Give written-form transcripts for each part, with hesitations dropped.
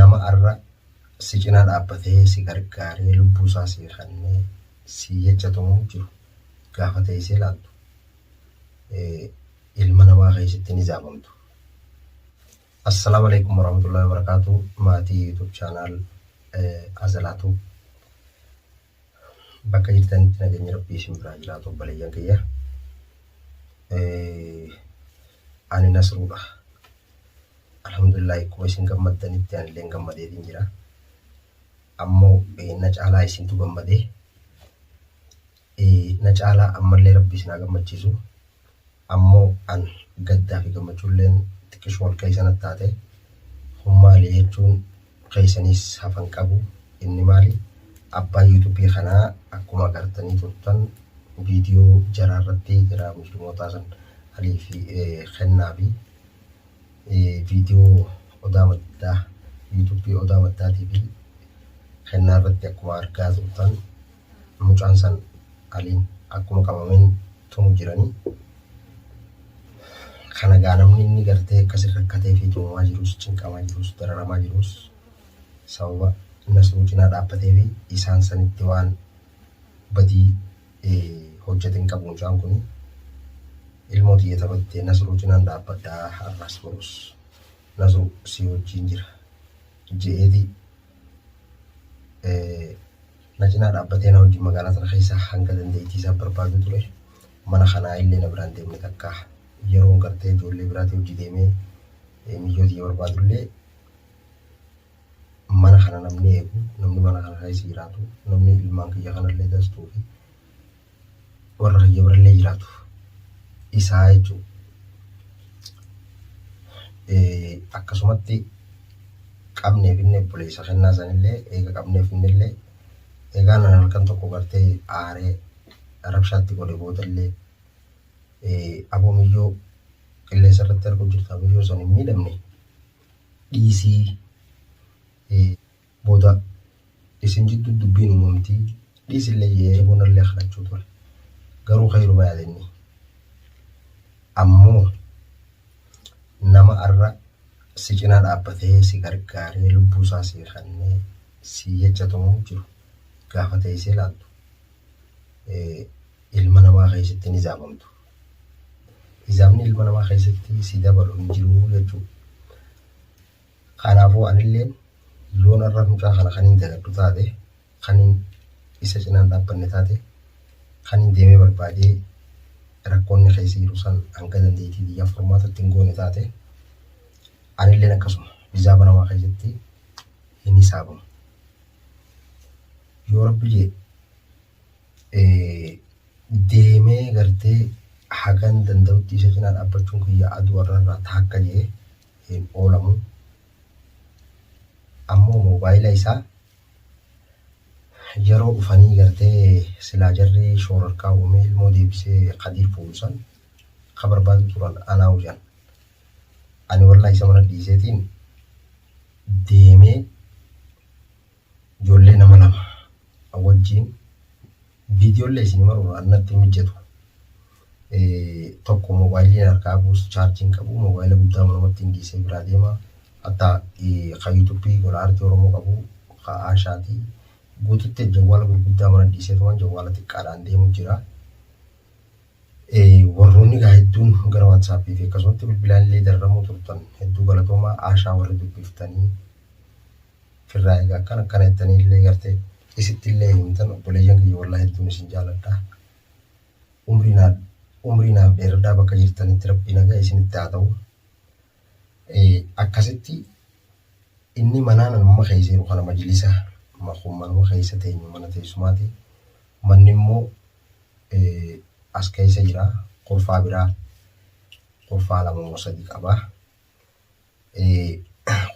nama arra si cinaa dhaabbatee si gargaaree lubbuu isaa si kennee si jechatumu jiru gaafa teessee ilaaltu ilma namaa keessatti ni zaabamtu. Assalamu alaikum warahmatullahi wabarakatuh. Maatii YouTube channel Azalaatu bakka jirtanitti nageenya rabbii isin biraa jiraatu obboleeyyan kiyya. Ani Nasruudha. Alhamdulillah akkuma isin gammaddanitti ani illee gammadeetiin jira. Ammoo na caalaa isintu gammadee na caalaa ammallee rabbi isin haa gammachiisu. Ammoo an gaddaa fi gammachuulleen xiqqishoo wal keessanatti taate hummaalee jechuun keessanis hafan qabu. Inni maali? Abbaa YouTube kanaa akkuma agartanii turtan viidiyoo jaraarratti jara muslimootaa san alii fi kennaa fi viidiyoo odaa maddaa YouTube odaa maddaatii fi kennaa irratti akkuma argaa turtan mucaan san aliin akkuma qabameen tumu jiranii. Kana namni inni gartee akkasii rakkatee fi tuumaa jirus cinqamaa jirus dararamaa jirus sababa Nasruu cinaa dhaabbatee fi isaan sanitti waan badii hojjetin qabu mucaan kun ilmoo xiyya taphattee Nasruu cinaan dhaabbadhaa har'as borus Nasruu si wajjin jira je'eeti na cinaa dhaabbatee na wajjin magaalaa sana keessa hanga dandeettii isaa barbaadu ture. Mana kanaa illee na biraan deemne takka yeroo gartee ijoollee biraatii hojii deemee miyyootii barbaadullee mana kana namni eegu namni mana kana keessa jiraatu namni ilmaan kiyya kanallee dastuu fi warra kiyya birallee jiraatu isaa jechuudha. Akkasumatti qabneef inni obboleessa kennaa sanillee eega qabneef innillee egaa nan halkan tokko gartee aaree rabshaatti godhe boodallee aboomiyyoo qilleensa irratti arguu jirtu aboomiyyoo san hin miidhamne dhiisii booda isin jidduu dubbiin uumamtii dhiisillee yee boonallee kadhachuu ture. Garuu khayruma yaadenni ammoo nama arra si cinaa dhaabbatee si gargaaree lubbuu isaa si kennee si jechatumu jiru gaafa teessee ilaaltu ilma namaa keessatti ni zaabamtu. Izaabni ilma namaa keessatti si dabalu hin jiru jechuudha. Kanaafuu anillee yoon arra mucaa kana kan hin dagaddu taate kan isa cinaan dhaabbanne taate kan hin deemee barbaadee rakkoonni keessa jiru san hanga dandeettii biyya furmaatatti hin goone taate anilleen akkasuma izaaba namaa keessatti hin hisaabamu. Yoo rabbi jee deemee gartee hagan danda'utti isa cinaa dhaabbachuun kiyya aduu warra taakka jee hin oolamu. Ammoo moobaayila isaa yeroo dhufanii gartee silaa jarri shoorarkaa uumee ilmoo deebisee Qadiir fuusan ka barbaadu turan anaa hojjan. Ani wallaahi isa mana dhiiseetiin deemee ijoollee nama lama wajjin viidiyoollee isin maruu annatti mijjatu. Tokko moobaayiliin harkaa buus chaarjiin qabu moobaayila guddaa manumatti hin dhiisee biraa deema. Hatta ka YouTube gola arti Oromoo qabu ka Aashaatii guututti jawwaala gurguddaa mana dhiiseetumaan jawwaala xiqqaadhaan deemu jira. Warroonni gaa hedduun gara WhatsApp fi akkasumatti bilbilaallee darramuu turtan hedduu galatoomaa Aashaa warri dubbiftanii firraa egaa akkana jettanii illee gartee isitti illee himtan obboleeyyan kiyya wallaahi hedduun isin jaaladha. Umriinaaf dheeradaa bakka jirtanitti rabbii nagaa isinitti haa ta'u. Akkasitti inni manaan amma keessa jiru kana majlisa manuma keessa teenyu mana teessumaati. Manni immoo as keessa jira qurfaa biraa qurfaa lama moo sadii qaba.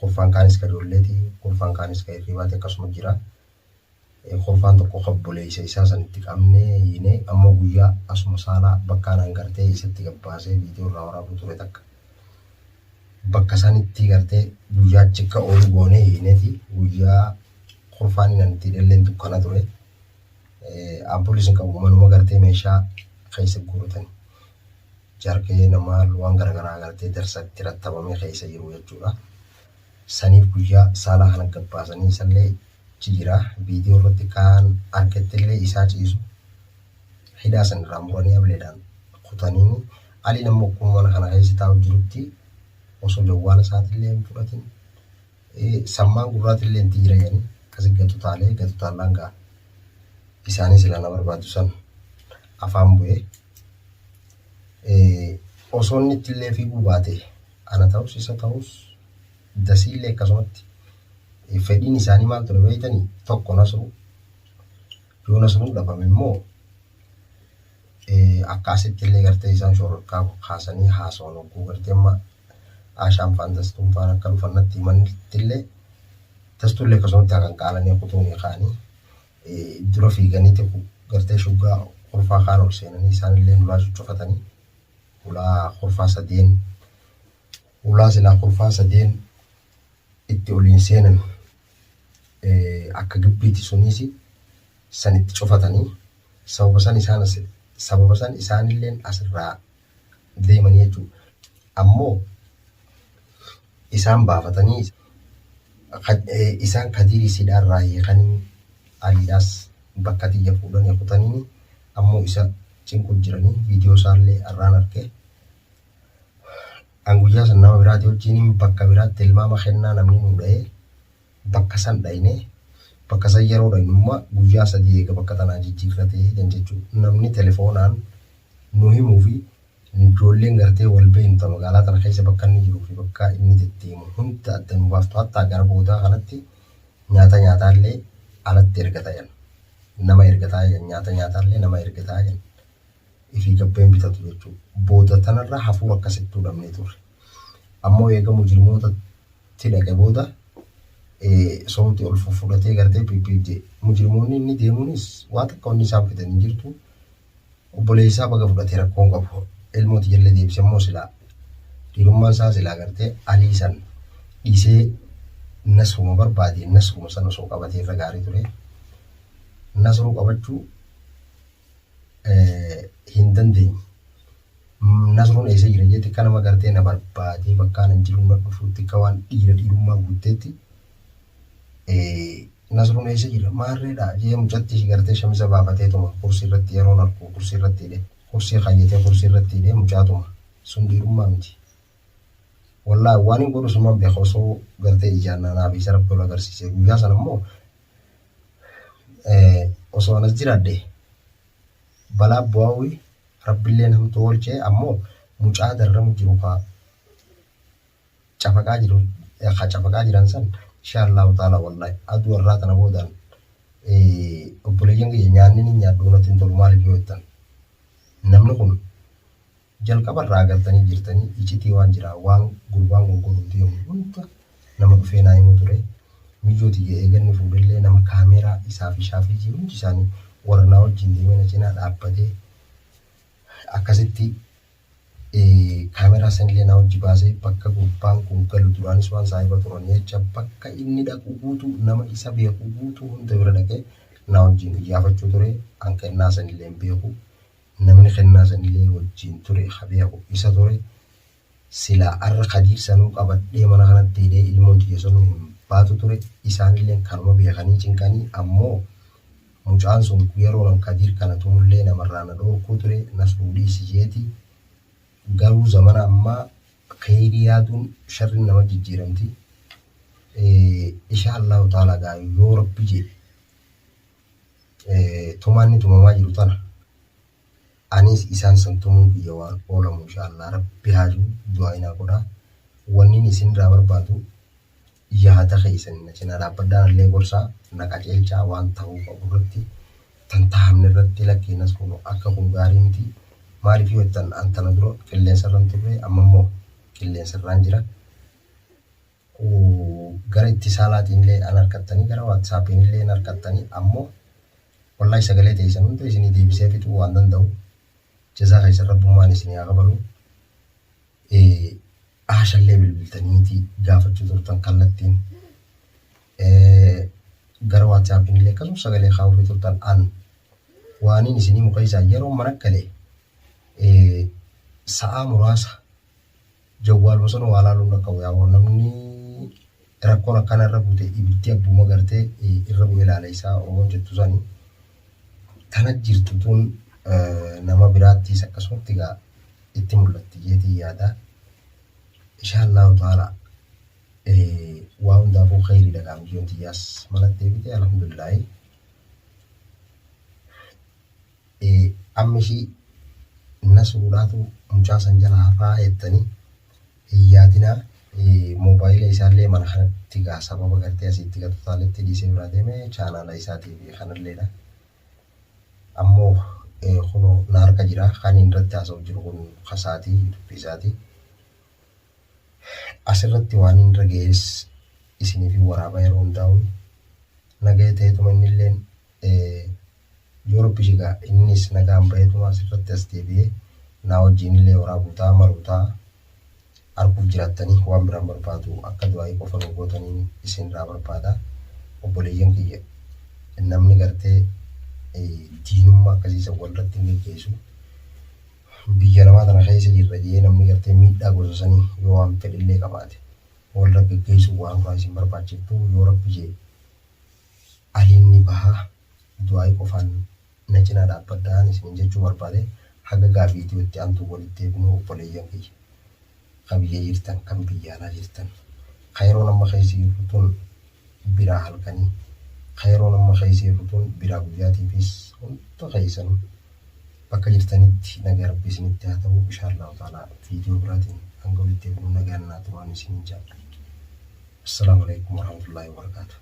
Qurfaan kaanis ka ijoolleeti qurfaan kaanis ka hirribaati akkasuma jira. Qurfaan tokko obboleessa isaa sanitti qabnee hiinee ammoo guyyaa asuma saalaa bakkaan hangartee isatti gabbaasee viidiyoo irraa waraabuu ture takka. Bakka sanitti gartee guyyaa chikka oolu goonee hiineeti guyyaa qurfaan inanitti illeen dukkana ture. Ampulli sin qabu manuma gartee meeshaa keessa guuratan jarkee namaa waan garagaraa gartee darsatti rattabamee keessa jiru jechuudha. saniif guyyaa saalaa kana gabbaasanii isallee jira viidiyoo irratti kaan argattillee isaa ciisu hidhaa san irraa muranii ableedhaan kutanii aliin ammoo akkuma kana keessa taa'u jirutti osoo jawwaala isaatillee hin fudhatin sammaan gurraatillee hin tiirayanii akkasi gatu taalaan ga'a isaanis ilaana barbaadu san afaan bu'ee osoo inni ittillee fiiguu baate ana ta'us isa ta'us dasiillee akkasumatti fedhiin isaanii maal ture beeytanii tokko nasru yoo nasruun dhabame immoo akkasittillee gartee isaan shororkaa kaasanii haasawan hogguu gartee amma aashaan faan dastuun faan akka dhufannatti himanittillee dastullee akkasumatti hakan qaalanii kutuunii kaanii dura fiiganiiti gartee shuggaa kurfaa kaan ol seenanii isaanillee ulaa cufatanii ulaa silaa kurfaa sadeen itti oliin seenan akka gibbiiti sunis sanitti cufatanii sababa san isaanilleen asirraa deemanii jechuudha. Ammoo isaan baafatanii isaan kadirii siidhaarraa hiikanii aliidhaas bakka xiyya fuudhanii kutanii ammoo isa cinqu jiranii viidiyoo isaallee arraan argee an guyyaa san nama biraati wajjin bakka biraatti ilmaama kennaa namni nu dha'ee bakka san dhayne bakka san yeroo dhaynummaa guyyaa sadii eega bakka tanaa jijjiirratee jechuudha. Namni telefoonaan nu himuu fi ijoolleen gartee wal beektu magaalaa tana keessa bakka inni jiruu fi bakka inni deddeemu hunda adda nu baaftu hattaa gara boodaa kanatti nyaataallee alatti ergatayan nama ergatayan nyaataallee nama ergatayan ifii gabbeen bitatu jechuudha. Booda tanarraa hafuura akkasittuu dhabnee turre. Ammoo eegamu jirmootatti dhaqe booda soomti ol fudhatee gartee piippiijee mujirmoonni inni deemuunis waa takka wanni isaan fidanii jirtu obboleessaa baga fudhatee rakkoon qabu ilmooti jallee deebise immoo silaa dhiirummaan isaa silaa gartee aliisan dhiisee nasruma barbaade nasruma sana osoo qabatee irra gaarii ture. Nasruu qabachuu hin dandeenye. Nasruun eessa jira jetti akka nama gartee na barbaadee bakkaan hin jiru na dhufuutti akka waan dhiirummaa guutteetti nasruun eessa jira maarreedha jee mucatti gartee shamisa baafateetuma kursii irratti yeroon argu kursii irratti hidhe kursii kayyatee kursii irratti hidhe mucaatuma sun dhiirummaa miti. Wallaahi waan hin godhu summaan beeka osoo gartee ijaannanaa fi sarara tola agarsiise guyyaa sana immoo osoo anas jiraadde balaa bu'aawii rabbillee namtu oolchee ammoo mucaa darramu jiru kaa cafaqaa jiran san inshaallahu ta'ala wallaahi aduu irraa tana boodaan obboleeyyan kiyya nyaanni ni nyaadhu natti hin tolu maaliif yoo jettan namni kun jalqabarraa agartanii jirtanii icitii waan jira waan gurbaan gurguruu deemu hunda nama dhufee naa himuu ture mijooti eeganni fuudhallee nama kaameeraa isaa fi shaafii jiru hundi isaanii warra naa wajjin deemee na cinaa dhaabbatee akkasitti kaameeraa sanillee naa wajji baasee bakka gurbaan kun galu duraanis waan saahiba turan jecha bakka inni dhaqu guutuu nama isa beeku guutuu hunda bira dhaqee naa wajjin iyyaafachuu ture an kennaa sanillee hin beeku namni kennaa sanillee wajjin ture beeku isa ture silaa arra kadiir sanuu qabadhee mana kanatti hidhee ilmoon tiyya sanuu hin baatu ture isaanillee kanuma beekanii cinqanii ammoo mucaan sun yeroo nan kadiir kana tumullee namarraa na dhoorkuu ture nas fuudhii sijeeti garuu zamana ammaa kheyrii yaaduun sharri nama jijjiiramti. Inshaallahu ta'ala gaayu yoo rabbi jedhe tumaanni tumamaa jiru tana anis isaan san tumuu biyya waan oolamu inshaallah rabbi haajuu du'aa inaa godhaa wanni isin irraa barbaadu yaada keessan na cinaa dhaabbadhaan illee gorsaa na qajeelchaa waan ta'uu qabu irratti tantahamne irratti lakkeenas kun akka kun gaarii miti maaliif yoo jettan antana dura qilleensa irraan turre amma immoo qilleensa irraan jira gara ittisaalaatiin illee an harkattanii gara waatsaappiin illee an harkattanii ammoo wallaahi sagalee teessan hunda isinii deebisee fixuu waan danda'u jazaa keessan rabbummaan isinii haa qabalu aashallee bilbiltaniiti gaafachuu turtan kallattiin gara waatsaappiin illee akkasuma sagalee kaawwachuu turtan an waaniin isinii muka isaa yeroo mana galee sa'aa muraasa jawwaal bosona waa laaluun akka wayaa namni rakkoon akkanarra buute ibiddi abbuma gartee irra bu'e ilaala isaa Oromoon jettu sanii tana jirtu tun nama biraattis akkasumatti egaa itti mul'atti jeetii yaada. Inshaallahu ta'ala waa hundaafuu khayriidha qaamiyyoon tiyyaas malatti eebite alhamdulillahi. Amma ishii Nasruudhaatu mucaa san jalaa hafaa jettanii hin yaadinaa. Moobaayila isaallee mana kanatti gaa sababa gartee asitti gatutaaletti dhiisee biraa deeme chaanaala isaatii fi kanalleedha. Ammoo kunoo na harka jira kan inni irratti haasa'u jiru kun kasaatii dubbii isaatii. Asirratti waan hin dhaga'es isiniif waraabaa yeroo hundaa'u nagaya ta'eetuma innilleen yoo rabbi shigaa innis nagaan baheetuma asirratti as deebi'ee naa wajjin illee waraabuu ta'a maruu ta'a. Arguuf jiraatanii waan biraan barbaadu akka du'aayii qofa nu gootanii isinirraa barbaada. Obboleeyyan kiyya namni gartee diinummaa akkasiisa walirratti hin geggeessu. Biyya namaa tana keessa jirra jee namni gartee miidhaa gosa sanii yoo waan fedhillee qabaate walirra geggeessu waan biraa isin barbaachiftu yoo rabbi jee aliinni bahaa du'aayii qofaan na cinaa dhaabbadhaan isin jechuu barbaade haga gaafiitii aantu walitti eebinu obboleeyyan kiyya. Kan biyya jirtan kan biyya alaa jirtan khayroo nama keessa jirtu tun biraa halkanii khayroo nama keessa jirtu tun biraa guyyaatiifis hunda keessan bakka jirtanitti nagaa rabbi isinitti haa ta'u inshaallahu ta'ala viidiyoo biraatiin hanga walitti eebinu nagaan naa turaan isin jaalladha. Assalaamu alaikum warahmatullahi wabarakatuh.